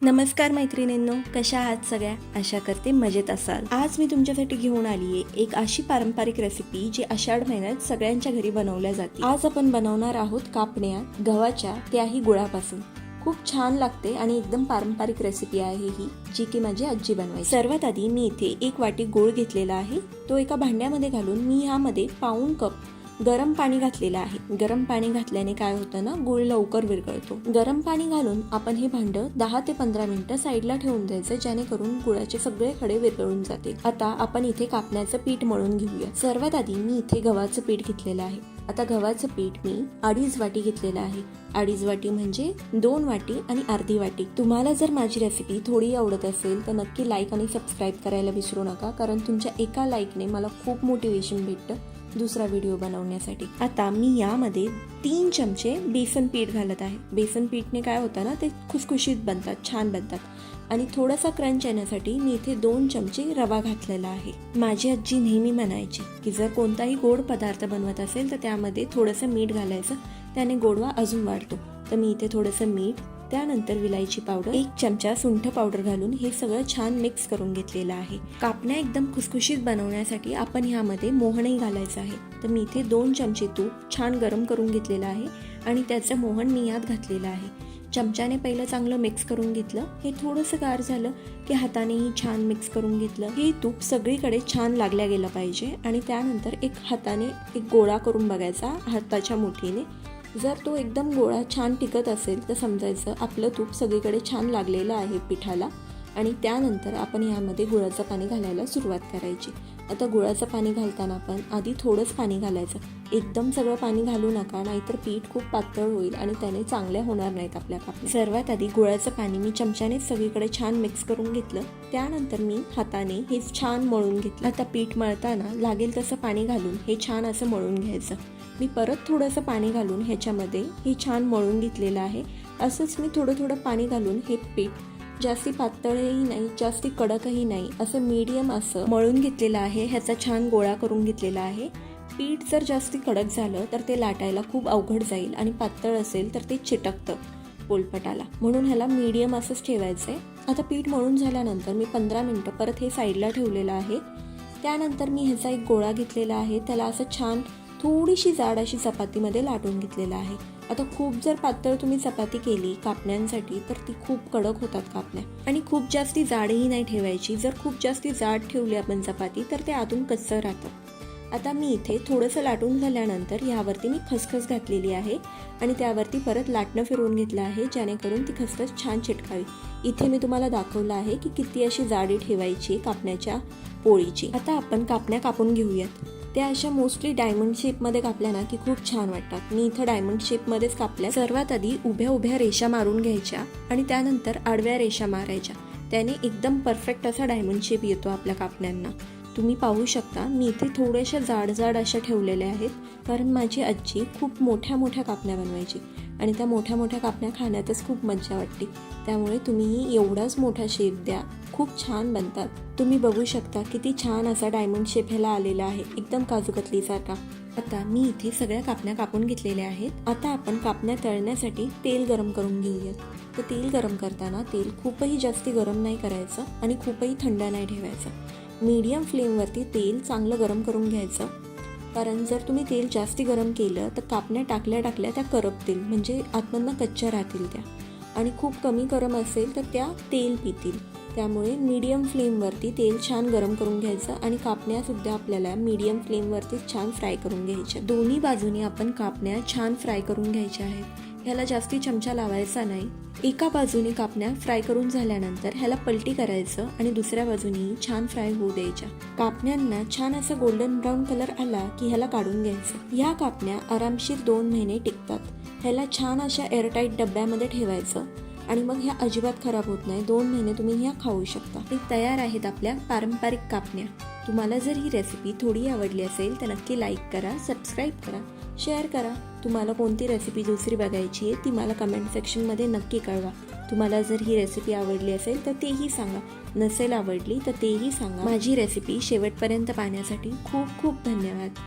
नमस्कार मैत्रिणींनो, कशा आहात सगळ्या? आशा करते मजेत असाल. आज मी तुमच्यासाठी घेऊन आली आहे एक अशी पारंपरिक रेसिपी जी आषाढ महिन्यात सगळ्यांच्या घरी बनवल्या जाते. आज आपण बनवणार आहोत कापण्या गव्हाच्या, त्याही गुळापासून. खूप छान लागते आणि एकदम पारंपरिक रेसिपी आहे ही, जी की माझी आजी बनवायची. सर्वात आधी मी इथे 1 वाटी गूळ घेतलेला आहे. तो एका भांड्यामध्ये घालून मी ह्यामध्ये पाऊण कप गरम पाणी घातलेलं आहे. गरम पाणी घातल्याने काय होतं ना, गूळ लवकर विरघळतो. गरम पाणी घालून आपण हे भांड 10 ते 15 मिनिटं साईडला ठेवून द्यायचं, जेणेकरून गुळाचे सगळे खडे विरघळून जाते. आता आपण इथे कापण्याचं पीठ मळून घेऊया. सर्वात आधी मी इथे गव्हाचं पीठ घेतलेलं आहे. आता गव्हाचं पीठ मी 2.5 वाटी घेतलेलं आहे. 2.5 वाटी म्हणजे 2 वाटी आणि अर्धी वाटी. तुम्हाला जर माझी रेसिपी थोडी आवडत असेल तर नक्की लाईक आणि सबस्क्राईब करायला विसरू नका, कारण तुमच्या एका लाईकने मला खूप मोटिवेशन भेटतं दुसरा व्हिडिओ बनवण्यासाठी. आता मी यामध्ये 3 चमचे बेसन पीठ घालत आहे. बेसन पीठने काय होतं ना, ते खुसखुशीत बनतात, छान बनतात. आणि थोडासा क्रंच येण्यासाठी मी इथे 2 चमचे रवा घातलेला आहे. माझी आजी नेहमी म्हणायची की जर कोणताही गोड पदार्थ बनवत असेल तर त्यामध्ये थोडंसं मीठ घालायचं, त्याने गोडवा अजून वाढतो. तर मी इथे थोडंसं मीठ, त्यानंतर विलायची पावडर, 1 चमचा सुंठ पावडर घालून हे सगळं छान मिक्स करून घेतलेलं आहे. कापण्या एकदम खुसखुशीत बनवण्यासाठी आपण ह्यामध्ये मोहनही घालायचं आहे. तर मी इथे 2 चमचे तूप छान गरम करून घेतलेलं आहे आणि त्याचं मोहन मी यात घातलेलं आहे. चमच्याने पहिलं चांगलं मिक्स करून घेतलं. हे थोडंसं गार झालं की हातानेही छान मिक्स करून घेतलं. हे तूप सगळीकडे छान लागल्या गेलं पाहिजे आणि त्यानंतर हाताने एक गोळा करून बघायचा हाताच्या मुठीने. जर तो एकदम गोळा छान टिकत असेल तर समजायचं आपलं तूप सगळीकडे छान लागलेलं आहे पिठाला. आणि त्यानंतर आपण यामध्ये गुळाचं पाणी घालायला सुरुवात करायची. आता गुळाचं पाणी घालताना आपण आधी थोडंच पाणी घालायचं, एकदम सगळं पाणी घालू नका, नाहीतर पीठ खूप पातळ होईल आणि त्याने चांगल्या होणार नाहीत आपल्या कापण्या. सर्वात आधी गुळाचं पाणी मी चमच्याने सगळीकडे छान मिक्स करून घेतलं. त्यानंतर मी हाताने हे छान मळून घेतलं. आता पीठ मळताना लागेल तसं पाणी घालून हे छान असं मळून घ्यायचं. मी परत थोडंसं पाणी घालून ह्याच्यामध्ये हे छान मळून घेतलेलं आहे. असंच मी थोडं थोडं पाणी घालून हे पीठ जास्ती पातळही नाही, जास्ती कडकही नाही, असं मीडियम असं मळून घेतलेलं आहे. ह्याचा छान गोळा करून घेतलेला आहे. पीठ जर जास्ती कडक झालं तर ते लाटायला खूप अवघड जाईल आणि पातळ असेल तर ते चिटकतं पोलपटाला, म्हणून ह्याला मीडियम असंच ठेवायचं आहे. आता पीठ मळून झाल्यानंतर मी 15 मिनिटं परत हे साईडला ठेवलेलं आहे. त्यानंतर मी ह्याचा एक गोळा घेतलेला आहे, त्याला असं छान थोडीशी जाड अशी चपातीमध्ये लाटून घेतलेलं आहे. आता खूप जर पातळ तुम्ही चपाती केली कापण्यांसाठी तर ती खूप कडक होतात कापण्या, आणि खूप जास्ती जाडही नाही ठेवायची. जर खूप जास्ती जाड ठेवली आपण चपाती तर ते आतून कच्चं राहतं. आता मी इथे थोडंसं लाटून झाल्यानंतर यावरती मी खसखस घातलेली आहे आणि त्यावरती परत लाटणं फिरवून घेतलं आहे, जेणेकरून ती खसखस छान चिटकावी. इथे मी तुम्हाला दाखवलं आहे की किती अशी जाडी ठेवायची कापण्याच्या पोळीची. आता आपण कापण्या कापून घेऊयात. त्या अशा मोस्टली डायमंड शेपमध्ये कापल्या ना की खूप छान वाटतात. मी इथं डायमंड शेपमध्येच कापल्या. सर्वात आधी उभ्या उभ्या रेषा मारून घ्यायच्या आणि त्यानंतर आडव्या रेषा मारायच्या. त्याने एकदम परफेक्ट असा डायमंड शेप येतो आपल्या कापण्यांना. तुम्ही पाहू शकता मी इथे थोड्याशा जाड जाड अशा ठेवलेल्या आहेत, कारण माझी आजी खूप मोठ्या मोठ्या कापण्या बनवायची आणि त्या मोठ्या मोठ्या कापण्या खाण्यातच खूप मजा वाटते. त्यामुळे तुम्हीही एवढाच मोठा शेप द्या, खूप छान बनतात. तुम्ही बघू शकता किती छान असा डायमंड शेप ह्याला आलेला आहे, एकदम काजू कतलीसारखा. आता मी इथे सगळ्या कापण्या कापून घेतलेल्या आहेत. आता आपण कापण्या तळण्यासाठी तेल गरम करून घेऊयात. तर तेल गरम करताना तेल खूपही जास्ती गरम नाही करायचं आणि खूपही थंड नाही ठेवायचं. मीडियम फ्लेमवरती तेल चांगलं गरम करून घ्यायचं, कारण जर तुम्ही तेल जास्ती गरम केलं तर कापण्या टाकल्या टाकल्या त्या करपतील, म्हणजे आतमधनं कच्च्या राहतील त्या. आणि खूप कमी गरम असेल तर त्या तेल पितील. त्यामुळे मीडियम फ्लेमवरती तेल छान गरम करून घ्यायचं आणि कापण्यासुद्धा आपल्याला मीडियम फ्लेमवरती छान फ्राय करून घ्यायच्या. दोन्ही बाजूनी आपण कापण्या छान फ्राय करून घ्यायच्या आहेत. ह्याला जास्ती चमचा लावायचा नाही. एका बाजूने कापण्या फ्राय करून झाल्यानंतर ह्याला पलटी करायचं आणि दुसऱ्या बाजूनी छान फ्राय होऊ द्यायच्या. कापण्यांना छान असा गोल्डन ब्राऊन कलर आला की ह्याला काढून घ्यायचं. ह्या कापण्या आरामशीर 2 महिने टिकतात. ह्याला छान अशा एअरटाईट डब्यामध्ये ठेवायचं आणि मग ह्या अजिबात खराब होत नाही. 2 महिने तुम्ही ह्या खाऊ शकता. हे तयार आहेत आपल्या पारंपरिक कापण्या. तुम्हाला जर ही रेसिपी थोडी आवडली असेल तर नक्की लाईक करा, सबस्क्राईब करा, शेअर करा. तुम्हाला कोणती रेसिपी दुसरी बघायची आहे ती मला कमेंट सेक्शनमध्ये नक्की कळवा. तुम्हाला जर ही रेसिपी आवडली असेल तर तेही सांगा, नसेल आवडली तर तेही सांगा. माझी रेसिपी शेवटपर्यंत पाहण्यासाठी खूप खूप धन्यवाद.